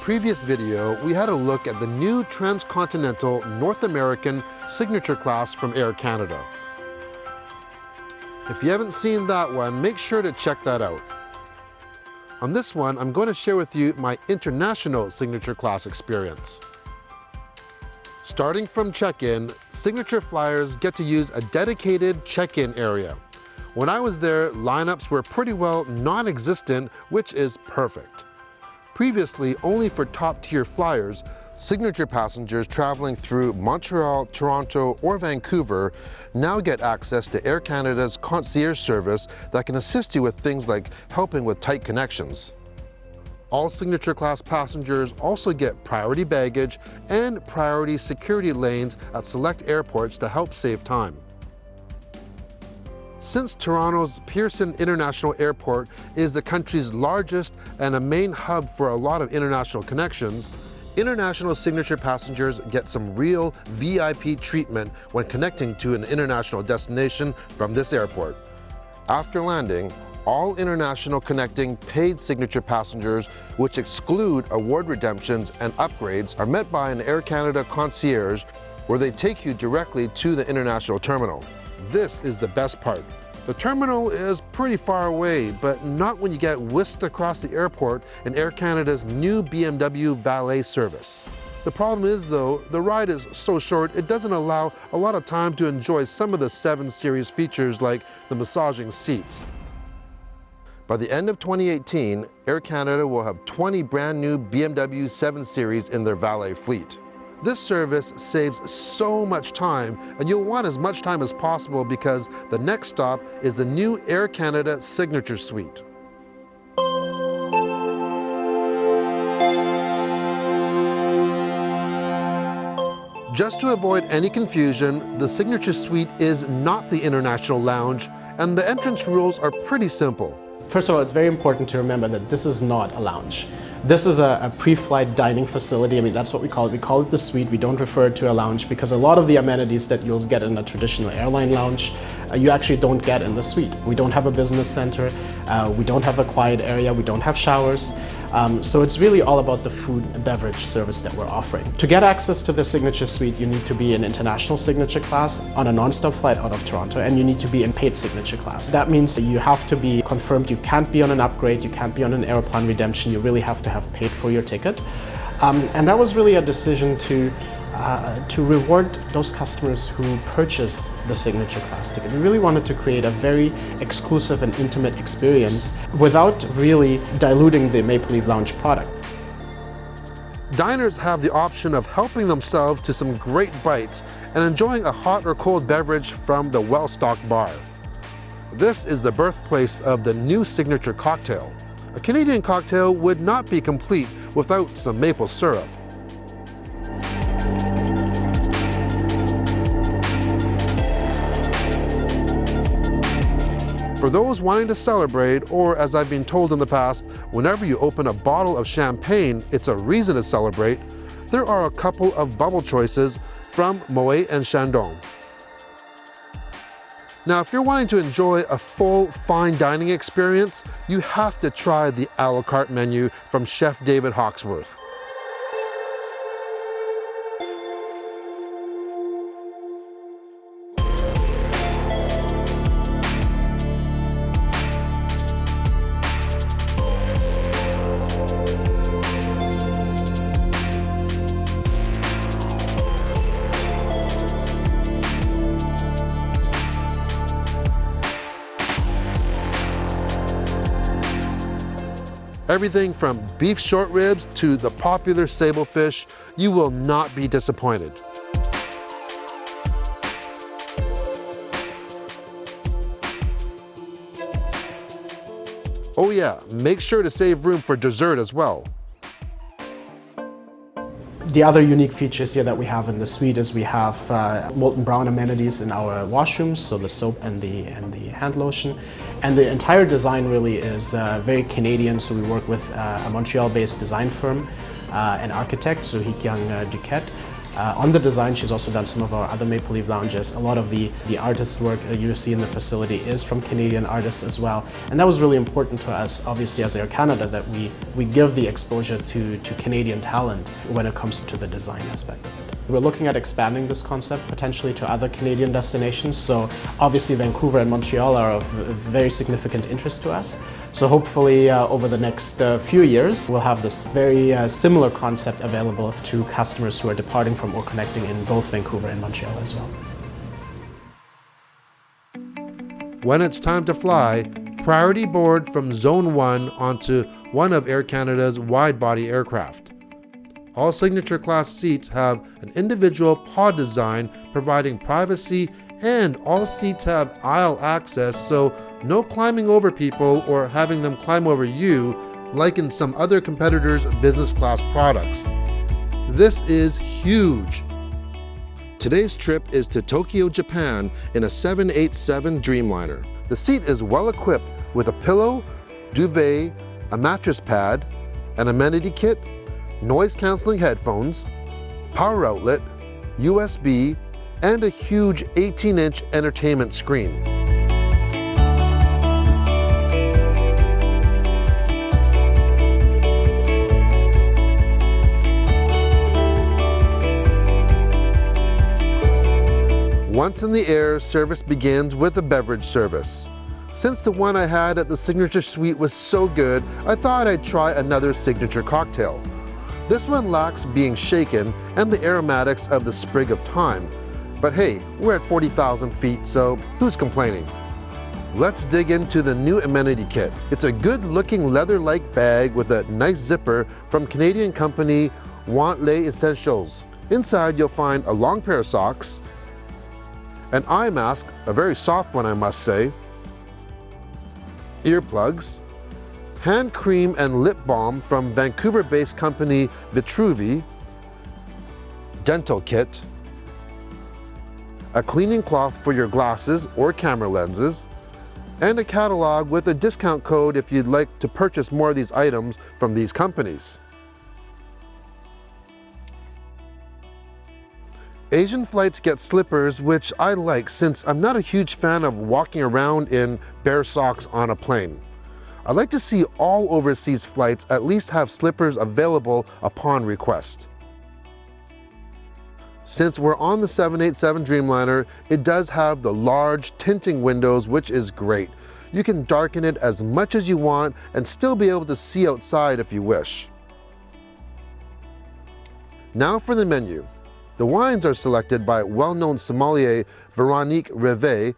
previous video, we had a look at the new Transcontinental North American Signature Class from Air Canada. If you haven't seen that one, make sure to check that out. On this one, I'm going to share with you my international Signature Class experience. Starting from check-in, Signature flyers get to use a dedicated check-in area. When I was there, lineups were pretty well non-existent, which is perfect. Previously, only for top-tier flyers, Signature passengers traveling through Montreal, Toronto, or Vancouver now get access to Air Canada's concierge service that can assist you with things like helping with tight connections. All Signature Class passengers also get priority baggage and priority security lanes at select airports to help save time. Since Toronto's Pearson International Airport is the country's largest and a main hub for a lot of international connections, international Signature passengers get some real VIP treatment when connecting to an international destination from this airport. After landing, all international connecting paid Signature passengers, which exclude award redemptions and upgrades, are met by an Air Canada concierge where they take you directly to the international terminal. This is the best part. The terminal is pretty far away, but not when you get whisked across the airport in Air Canada's new BMW Valet Service. The problem is though, the ride is so short it doesn't allow a lot of time to enjoy some of the 7 Series features like the massaging seats. By the end of 2018, Air Canada will have 20 brand new BMW 7 Series in their valet fleet. This service saves so much time, and you'll want as much time as possible because the next stop is the new Air Canada Signature Suite. Just to avoid any confusion, the Signature Suite is not the International Lounge, and the entrance rules are pretty simple. First of all, it's very important to remember that this is not a lounge. This is a pre-flight dining facility. I mean, that's what we call it. We call it the suite. We don't refer to a lounge because a lot of the amenities that you'll get in a traditional airline lounge, you actually don't get in the suite. We don't have a business center. We don't have a quiet area. We don't have showers. So it's really all about the food and beverage service that we're offering. To get access to the Signature Suite, you need to be in international Signature Class on a non-stop flight out of Toronto, and you need to be in paid Signature Class. That means you have to be confirmed. You can't be on an upgrade. You can't be on an Aeroplan redemption. You really have to have paid for your ticket. And that was really a decision to reward those customers who purchase the Signature Class ticket. We really wanted to create a very exclusive and intimate experience without really diluting the Maple Leaf Lounge product. Diners have the option of helping themselves to some great bites and enjoying a hot or cold beverage from the well-stocked bar. This is the birthplace of the new Signature cocktail. A Canadian cocktail would not be complete without some maple syrup. For those wanting to celebrate, or as I've been told in the past, whenever you open a bottle of champagne, it's a reason to celebrate, there are a couple of bubble choices from Moet and Chandon. Now, if you're wanting to enjoy a full fine dining experience, you have to try the a la carte menu from Chef David Hawksworth. Everything from beef short ribs to the popular sable fish, you will not be disappointed. Oh yeah, make sure to save room for dessert as well. The other unique features here that we have in the suite is we have molten brown amenities in our washrooms, so the soap and the hand lotion. And the entire design really is very Canadian, so we work with a Montreal-based design firm, an architect, so Hee Kyung Duquette. on the design. She's also done some of our other Maple Leaf lounges. A lot of the artist work you see in the facility is from Canadian artists as well. And that was really important to us, obviously, as Air Canada, that we give the exposure to Canadian talent when it comes to the design aspect of it. We're looking at expanding this concept potentially to other Canadian destinations. So obviously Vancouver and Montreal are of very significant interest to us. So hopefully over the next few years, we'll have this very similar concept available to customers who are departing from or connecting in both Vancouver and Montreal as well. When it's time to fly, priority board from Zone 1 onto one of Air Canada's wide-body aircraft. All Signature Class seats have an individual pod design providing privacy, and all seats have aisle access, so no climbing over people or having them climb over you like in some other competitors' business class products. This is huge. Today's trip is to Tokyo, Japan in a 787 Dreamliner. The seat is well equipped with a pillow, duvet, a mattress pad, an amenity kit, noise-canceling headphones, power outlet, USB, and a huge 18-inch entertainment screen. Once in the air, service begins with a beverage service. Since the one I had at the Signature Suite was so good, I thought I'd try another Signature cocktail. This one lacks being shaken and the aromatics of the sprig of thyme. But hey, we're at 40,000 feet, so who's complaining? Let's dig into the new amenity kit. It's a good-looking leather-like bag with a nice zipper from Canadian company Intl Essentials. Inside you'll find a long pair of socks, an eye mask, a very soft one I must say, earplugs, hand cream and lip balm from Vancouver-based company Vitruvi, dental kit, a cleaning cloth for your glasses or camera lenses, and a catalog with a discount code if you'd like to purchase more of these items from these companies. Asian flights get slippers, which I like since I'm not a huge fan of walking around in bare socks on a plane. I like to see all overseas flights at least have slippers available upon request. Since we're on the 787 Dreamliner, it does have the large tinting windows, which is great. You can darken it as much as you want and still be able to see outside if you wish. Now for the menu. The wines are selected by well-known sommelier Véronique Rivet.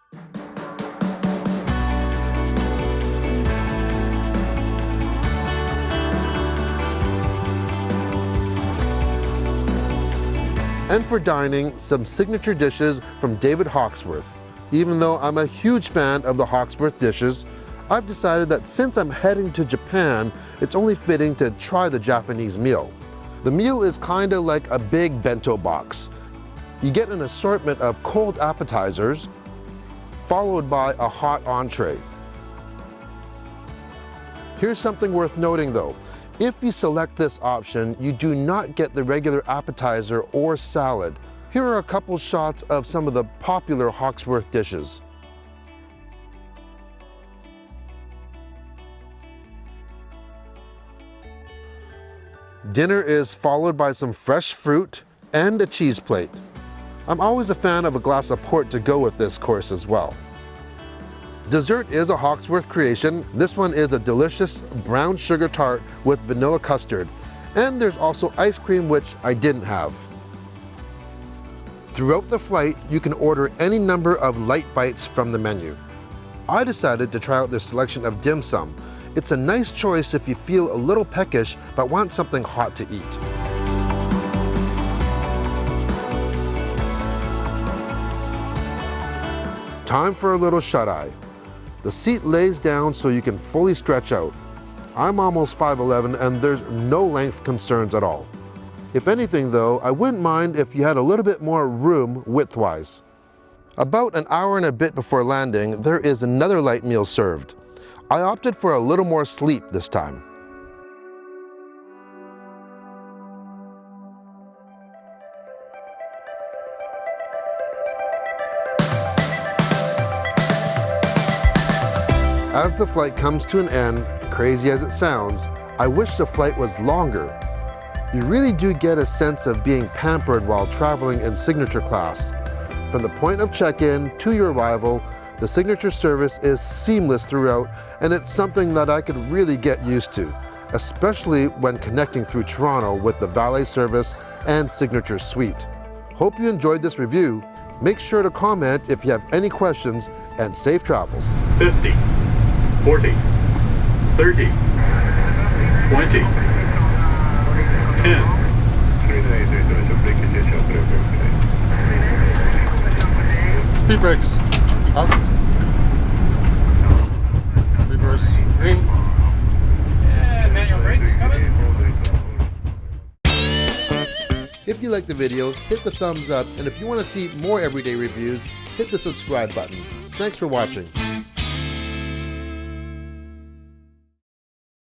And for dining, some signature dishes from David Hawksworth. Even though I'm a huge fan of the Hawksworth dishes, I've decided that since I'm heading to Japan, it's only fitting to try the Japanese meal. The meal is kinda like a big bento box. You get an assortment of cold appetizers, followed by a hot entree. Here's something worth noting though. If you select this option, you do not get the regular appetizer or salad. Here are a couple shots of some of the popular Hawksworth dishes. Dinner is followed by some fresh fruit and a cheese plate. I'm always a fan of a glass of port to go with this course as well. Dessert is a Hawksworth creation. This one is a delicious brown sugar tart with vanilla custard. And there's also ice cream, which I didn't have. Throughout the flight, you can order any number of light bites from the menu. I decided to try out their selection of dim sum. It's a nice choice if you feel a little peckish but want something hot to eat. Time for a little shut-eye. The seat lays down so you can fully stretch out. I'm almost 5'11" and there's no length concerns at all. If anything though, I wouldn't mind if you had a little bit more room width-wise. About an hour and a bit before landing, there is another light meal served. I opted for a little more sleep this time. As the flight comes to an end, crazy as it sounds, I wish the flight was longer. You really do get a sense of being pampered while traveling in signature class. From the point of check-in to your arrival, the signature service is seamless throughout, and it's something that I could really get used to, especially when connecting through Toronto with the Valet Service and Signature Suite. Hope you enjoyed this review. Make sure to comment if you have any questions, and safe travels. 50, 40, 30, 20, 10. Speed brakes. Up. Reverse. Green. And manual brakes coming. If you liked the video, hit the thumbs up, and if you want to see more everyday reviews, hit the subscribe button. Thanks for watching.